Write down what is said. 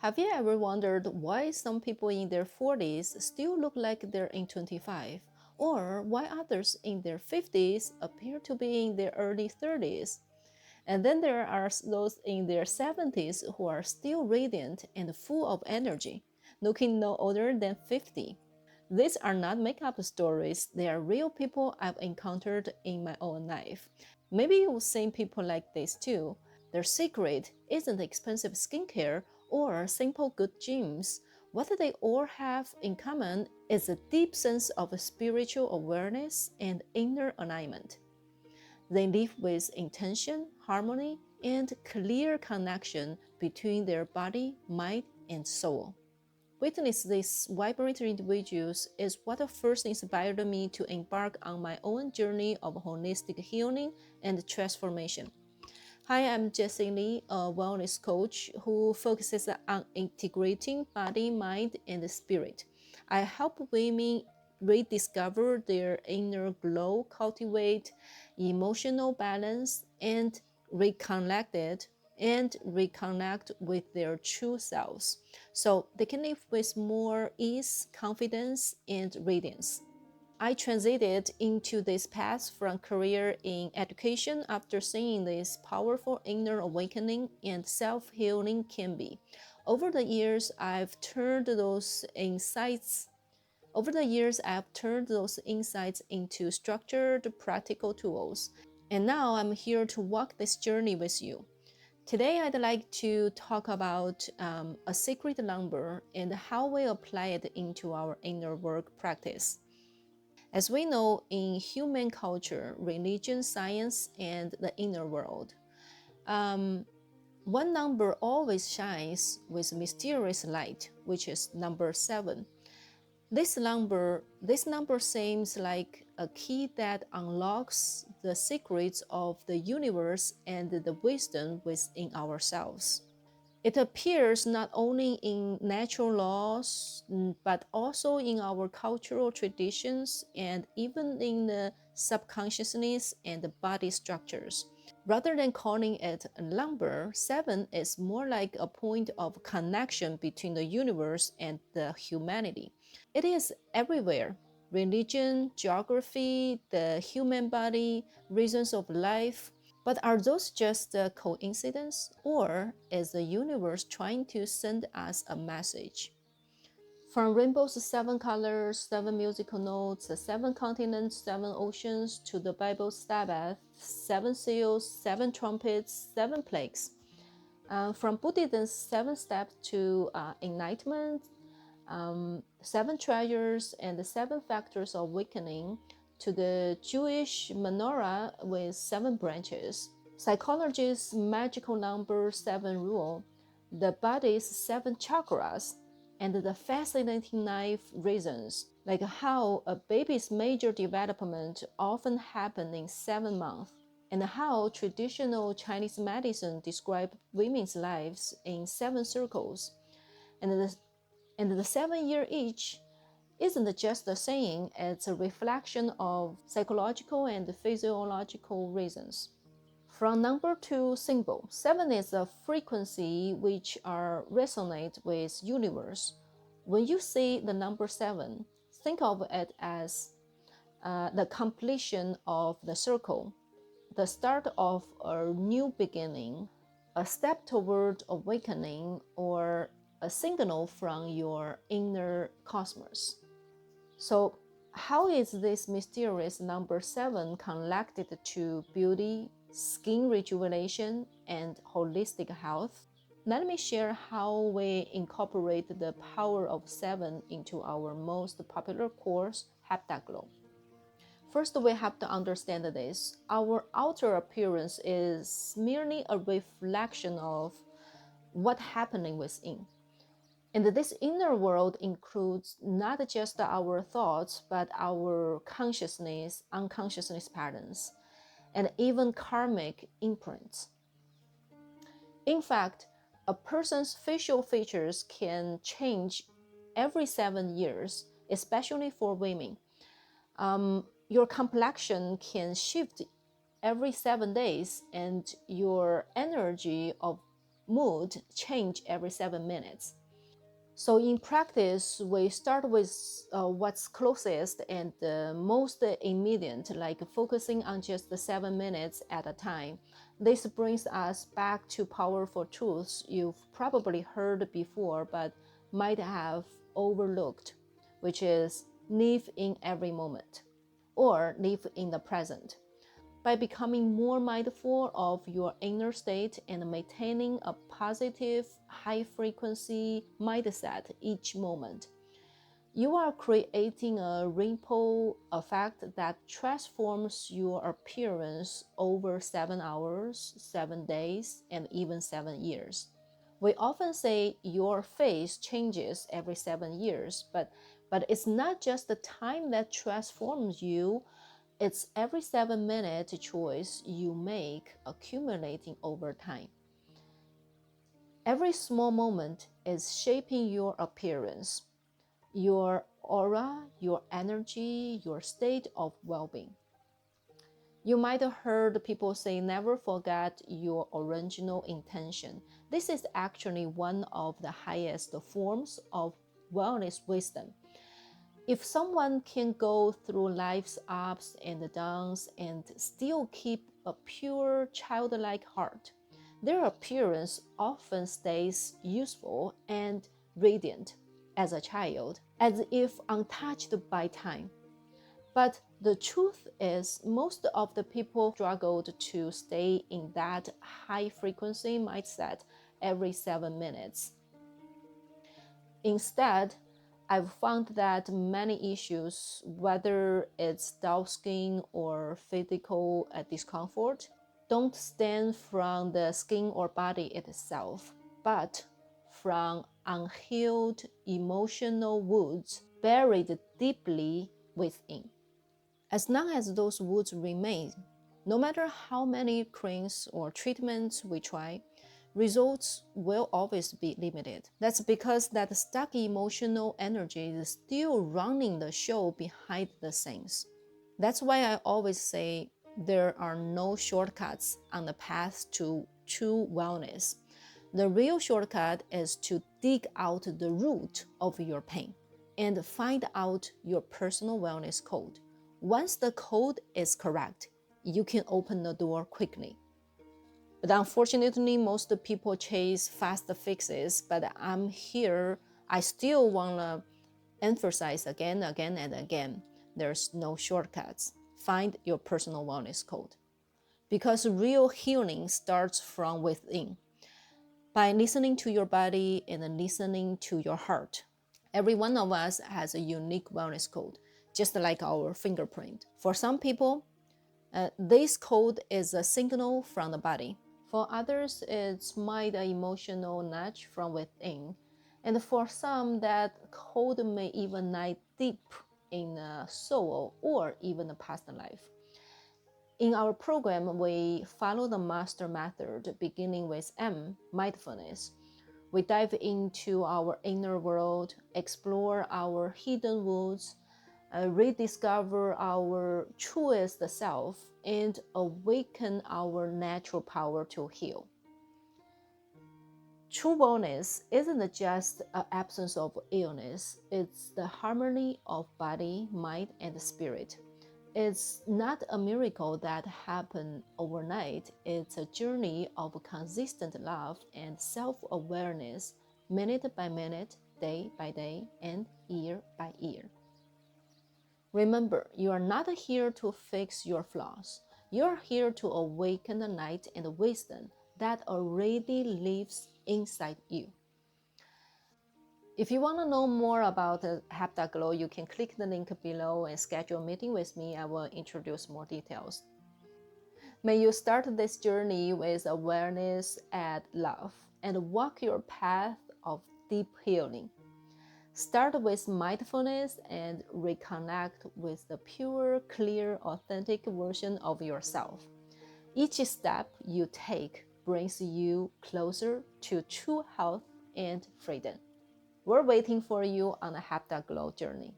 Have you ever wondered why some people in their 40s still look like they're in 25, or why others in their 50s appear to be in their early 30s? And then there are those in their 70s who are still radiant and full of energy, looking no older than 50. These are not makeup stories, they are real people I've encountered in my own life. Maybe you've seen people like this too. Their secret isn't expensive skincare or simple good gyms. What they all have in common is a deep sense of spiritual awareness and inner alignment. They live with intention, harmony, and clear connection between their body, mind, and soul. Witness these vibrant individuals is what first inspired me to embark on my own journey of holistic healing and transformation. Hi, I'm Jessie Lee, a wellness coach who focuses on integrating body, mind, and spirit. I help women rediscover their inner glow, cultivate emotional balance, and reconnect with their true selves so they can live with more ease, confidence, and radiance. I transited into this path from career in education after seeing this powerful inner awakening and self-healing can be. Over the years, I've turned those insights into structured, practical tools. And now I'm here to walk this journey with you. Today, I'd like to talk about a secret number and how we apply it into our inner work practice. As we know, in human culture, religion, science, and the inner world, um, one number always shines with mysterious light, which is number 7. This number seems like a key that unlocks the secrets of the universe and the wisdom within ourselves. It appears not only in natural laws, but also in our cultural traditions and even in the subconsciousness and the body structures. Rather than calling it a number, 7 is more like a point of connection between the universe and the humanity. It is everywhere: religion, geography, the human body, reasons of life. But are those just a coincidence, or is the universe trying to send us a message? From rainbow's 7 colors, 7 musical notes, the 7 continents, 7 oceans, to the Bible's Sabbath, 7 seals, 7 trumpets, 7 plagues. From Buddhism's 7 steps to enlightenment, 7 treasures and the 7 factors of awakening, to the Jewish menorah with 7 branches, psychology's magical number 7 rule, the body's 7 chakras, and the fascinating 9 reasons, like how a baby's major development often happens in 7 months, and how traditional Chinese medicine describes women's lives in 7 circles, and the 7-year itch isn't just a saying, it's a reflection of psychological and physiological reasons. From number 2 symbol, 7 is a frequency which resonate with universe. When you see the number 7, think of it as the completion of the circle, the start of a new beginning, a step toward awakening, or a signal from your inner cosmos. So, how is this mysterious number 7 connected to beauty, skin rejuvenation, and holistic health? Let me share how we incorporate the power of 7 into our most popular course, HeptaGlow. First, we have to understand this. Our outer appearance is merely a reflection of what's happening within. And this inner world includes not just our thoughts, but our consciousness, unconsciousness patterns, and even karmic imprints. In fact, a person's facial features can change every 7 years, especially for women. Your complexion can shift every 7 days, and your energy of mood change every 7 minutes. So in practice, we start with what's closest and most immediate, like focusing on just the 7 minutes at a time. This brings us back to powerful truths you've probably heard before but might have overlooked, which is live in every moment or live in the present. By becoming more mindful of your inner state and maintaining a positive, high frequency mindset each moment, you are creating a ripple effect that transforms your appearance over 7 hours, 7 days, and even 7 years. We often say your face changes every 7 years, but it's not just the time that transforms you, it's every 7 minute choice you make accumulating over time. Every small moment is shaping your appearance, your aura, your energy, your state of well being. You might have heard people say never forget your original intention. This is actually one of the highest forms of wellness wisdom. If someone can go through life's ups and downs and still keep a pure childlike heart, their appearance often stays youthful and radiant as a child, as if untouched by time. But the truth is, most of the people struggled to stay in that high frequency mindset every 7 minutes. Instead, I've found that many issues, whether it's dull skin or physical discomfort, don't stem from the skin or body itself, but from unhealed emotional wounds buried deeply within. As long as those wounds remain, no matter how many creams or treatments we try, results will always be limited. That's because that stuck emotional energy is still running the show behind the scenes. That's why I always say there are no shortcuts on the path to true wellness. The real shortcut is to dig out the root of your pain and find out your personal wellness code. Once the code is correct, you can open the door quickly. But unfortunately, most people chase fast fixes, but I'm here. I still want to emphasize again, and again, there's no shortcuts. Find your personal wellness code. Because real healing starts from within. By listening to your body and listening to your heart. Every one of us has a unique wellness code, just like our fingerprint. For some people, this code is a signal from the body. For others, it's might an emotional nudge from within. And for some, that code may even lie deep in a soul or even a past life. In our program, we follow the master method, beginning with M, mindfulness. We dive into our inner world, explore our hidden wounds, rediscover our truest self, and awaken our natural power to heal. True wellness isn't just an absence of illness, it's the harmony of body, mind, and spirit. It's not a miracle that happened overnight. It's a journey of consistent love and self-awareness, minute by minute, day by day, and year by year. Remember, you are not here to fix your flaws. You are here to awaken the light and wisdom that already lives inside you. If you want to know more about HeptaGlow, you can click the link below and schedule a meeting with me. I will introduce more details. May you start this journey with awareness and love and walk your path of deep healing. Start with mindfulness and reconnect with the pure, clear, authentic version of yourself. Each step you take brings you closer to true health and freedom. We're waiting for you on the HeptaGlow journey.